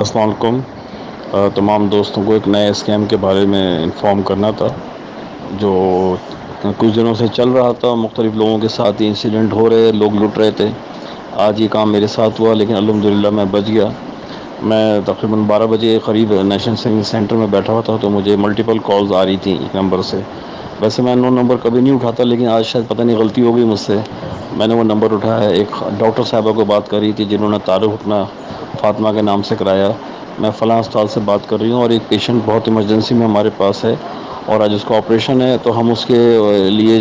السلام علیکم تمام دوستوں کو ایک نئے اسکیم کے بارے میں انفارم کرنا تھا جو کچھ دنوں سے چل رہا تھا۔ مختلف لوگوں کے ساتھ ہی انسیڈنٹ ہو رہے، لوگ لٹ رہے تھے۔ آج یہ کام میرے ساتھ ہوا لیکن الحمدللہ میں بچ گیا۔ میں تقریباً 12 بجے قریب نیشنل سروس سینٹر میں بیٹھا ہوا تھا تو مجھے ملٹیپل کالز آ رہی تھیں ایک نمبر سے۔ ویسے میں نو نمبر کبھی نہیں اٹھاتا لیکن آج شاید پتہ نہیں غلطی ہو گئی مجھ سے، میں نے وہ نمبر اٹھایا۔ ایک ڈاکٹر صاحبہ کو بات کر رہی تھی جنہوں نے تعارف اپنا فاطمہ کے نام سے کرایا، میں فلاں اسپتال سے بات کر رہی ہوں اور ایک پیشنٹ بہت ایمرجنسی میں ہمارے پاس ہے اور آج اس کا آپریشن ہے، تو ہم اس کے لیے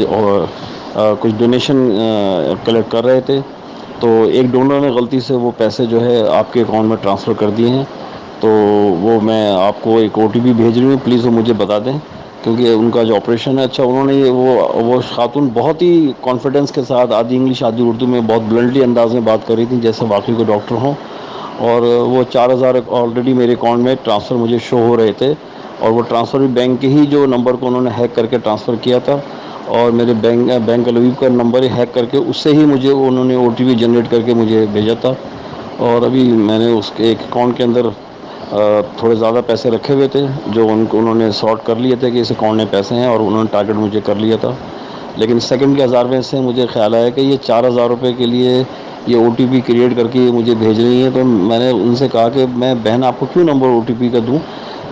کچھ ڈونیشن کلیکٹ کر رہے تھے، تو ایک ڈونر نے غلطی سے وہ پیسے جو ہے آپ کے اکاؤنٹ میں ٹرانسفر کر دیے ہیں، تو وہ میں آپ کو ایک او ٹی پی بھیج رہی ہوں، پلیز وہ مجھے بتا دیں کیونکہ ان کا جو آپریشن ہے۔ اچھا انہوں نے وہ خاتون بہت ہی کانفیڈنس کے ساتھ آدھی انگلش آدھی اردو میں بہت بلنٹلی انداز میں بات کر رہی تھی جیسے واقعی کوئی ڈاکٹر ہوں، اور وہ 4000 آلریڈی میرے اکاؤنٹ میں ٹرانسفر مجھے شو ہو رہے تھے، اور وہ ٹرانسفر بھی بینک کے ہی جو نمبر کو انہوں نے ہیک کر کے ٹرانسفر کیا تھا، اور میرے بینک الویب کا نمبر ہی ہیک کر کے اس سے ہی مجھے انہوں نے او ٹی پی جنریٹ کر کے مجھے بھیجا تھا۔ اور ابھی میں نے اس کے ایک اکاؤنٹ کے اندر تھوڑے زیادہ پیسے رکھے ہوئے تھے جو انہوں نے سارٹ کر لیے تھے کہ اس اکاؤنٹ میں پیسے ہیں، اور انہوں نے ٹارگیٹ مجھے کر لیا تھا، لیکن سیکنڈ کے 1000ویں سے مجھے خیال آیا کہ یہ 4000 روپے کے لیے یہ او ٹی پی کریٹ کر کے مجھے بھیج رہی ہیں، تو میں نے ان سے کہا کہ میں بہن آپ کو کیوں نمبر او ٹی پی کا دوں،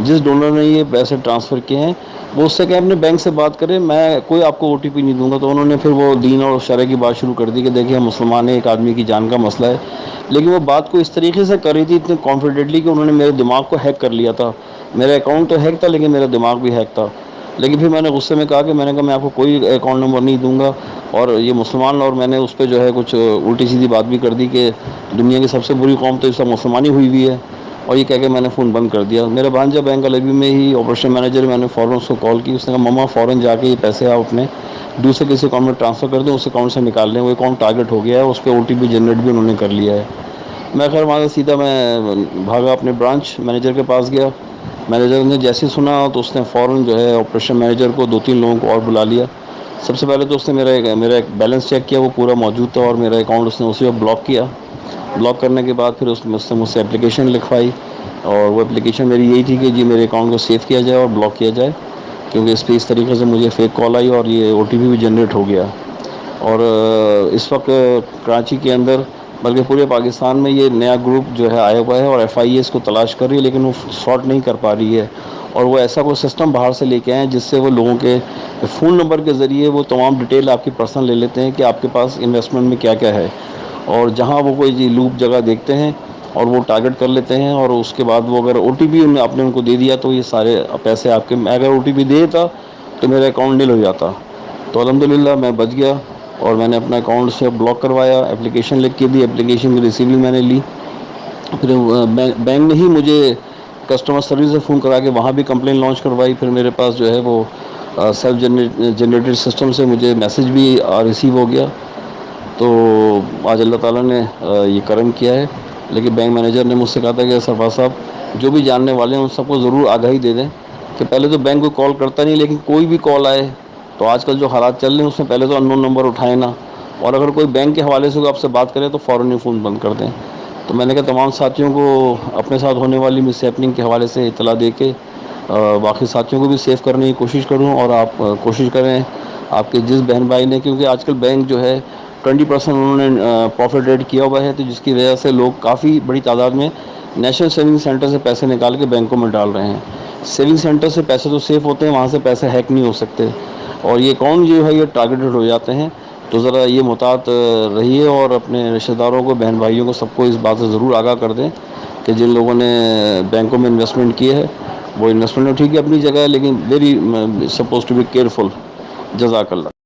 جس ڈونر نے یہ پیسے ٹرانسفر کیے ہیں وہ اس سے کہ اپنے بینک سے بات کرے، میں کوئی آپ کو او ٹی پی نہیں دوں گا۔ تو انہوں نے پھر وہ دین اور شرع کی بات شروع کر دی کہ دیکھیے مسلمان ایک آدمی کی جان کا مسئلہ ہے، لیکن وہ بات کو اس طریقے سے کر رہی تھی اتنے کانفیڈنٹلی کہ انہوں نے میرے دماغ کو ہیک کر لیا تھا۔ میرا اکاؤنٹ تو ہیک تھا لیکن میرا دماغ بھی ہیک تھا، لیکن پھر میں نے غصے میں کہا کہ میں نے کہا میں آپ کو کوئی اکاؤنٹ نمبر نہیں دوں گا، اور یہ مسلمان، اور میں نے اس پہ جو ہے کچھ الٹی سیدھی بات بھی کر دی کہ دنیا کی سب سے بری قوم تو اس کا مسلمانی ہوئی ہے، اور یہ کہہ کے میں نے فون بند کر دیا۔ میرا بھانجا بینک الوی میں ہی آپریشن مینیجر، میں نے فوراً اس کو کال کی، اس نے کہا مما فوراً جا کے یہ پیسے آپ اپنے دوسرے کسی اکاؤنٹ میں ٹرانسفر کر دیں، اس اکاؤنٹ سے نکال لیں، وہ اکاؤنٹ ٹارگیٹ ہو گیا ہے، اس پہ او ٹی پی جنریٹ بھی انہوں نے کر لیا ہے۔ میں خیر وہاں سے سیدھا میں بھاگا اپنے برانچ مینیجر کے پاس گیا، مینیجر نے جیسے ہی سنا تو اس نے فوراً جو ہے آپریشن مینیجر کو 2-3 لوگوں کو اور بلا لیا۔ سب سے پہلے تو اس نے میرا ایک بیلنس چیک کیا، وہ پورا موجود تھا، اور میرا اکاؤنٹ اس نے اسی وقت بلاک کیا۔ بلاک کرنے کے بعد پھر اس نے مجھ سے اپلیکیشن لکھوائی، اور وہ اپلیکیشن میری یہی تھی کہ جی میرے اکاؤنٹ کو سیو کیا جائے اور بلاک کیا جائے، کیونکہ اس پہ اس طریقے سے مجھے فیک کال آئی اور یہ او ٹی پی بھی جنریٹ ہو گیا۔ اور اس وقت کراچی کے اندر بلکہ پورے پاکستان میں یہ نیا گروپ جو ہے آیا ہوا ہے، اور ایف آئی اے اس کو تلاش کر رہی ہے لیکن وہ سارٹ نہیں کر پا رہی ہے، اور وہ ایسا کوئی سسٹم باہر سے لے کے آئے ہیں جس سے وہ لوگوں کے فون نمبر کے ذریعے وہ تمام ڈیٹیل آپ کی پرسنل لے لیتے ہیں کہ آپ کے پاس انویسٹمنٹ میں کیا کیا ہے، اور جہاں وہ کوئی لوپ جگہ دیکھتے ہیں اور وہ ٹارگٹ کر لیتے ہیں، اور اس کے بعد وہ اگر او ٹی پی آپ نے ان کو دے دیا تو یہ سارے پیسے آپ کے، میں اگر او ٹی پی دے دیتا تو میرا اکاؤنٹ ڈیل ہو جاتا۔ تو الحمدللہ میں بچ گیا، اور میں نے اپنا اکاؤنٹ سے بلاک کروایا، اپلیکیشن لکھ کے دی، اپلیکیشن کی ریسیونگ میں نے لی، پھر بینک نے ہی مجھے کسٹمر سروس سے فون کرا کے وہاں بھی کمپلین لانچ کروائی، پھر میرے پاس جو ہے وہ سیلف جنریٹڈ سسٹم سے مجھے میسیج بھی ریسیو ہو گیا۔ تو آج اللہ تعالیٰ نے یہ کرم کیا ہے، لیکن بینک مینیجر نے مجھ سے کہا تھا کہ سرفراز صاحب جو بھی جاننے والے ہیں ان سب کو ضرور آگاہی دے دیں کہ پہلے تو بینک کو کال کرتا نہیں، لیکن کوئی بھی کال آئے تو آج کل جو حالات چل رہے ہیں اس میں پہلے تو ان نون نمبر اٹھائے نا، اور اگر کوئی بینک کے حوالے سے آپ سے بات کرے تو فوراً ہی فون بند کر دیں۔ تو میں نے کہا تمام ساتھیوں کو اپنے ساتھ ہونے والی مس ہیپننگ کے حوالے سے اطلاع دے کے باقی ساتھیوں کو بھی سیو کرنے کی کوشش کروں، اور آپ کوشش کریں آپ کے جس بہن بھائی نے، کیونکہ آج کل بینک جو ہے 20% انہوں نے پروفٹ ریٹ کیا ہوا ہے، تو جس کی وجہ سے لوگ کافی بڑی تعداد میں نیشنل سیونگ سینٹر سے پیسے نکال کے بینکوں میں ڈال رہے ہیں۔ سیونگ سینٹر سے پیسے تو سیف ہوتے ہیں، وہاں سے پیسے ہیک نہیں ہو سکتے، اور یہ اکاؤنٹ جو ہے یہ ٹارگیٹڈ ہو جاتے ہیں، تو ذرا یہ محتاط رہیے، اور اپنے رشتہ داروں کو، بہن بھائیوں کو، سب کو اس بات سے ضرور آگاہ کر دیں کہ جن لوگوں نے بینکوں میں انویسٹمنٹ کی ہے وہ انویسٹمنٹ ٹھیک ہے اپنی جگہ ہے، لیکن very suppose to be careful. جزاک اللہ۔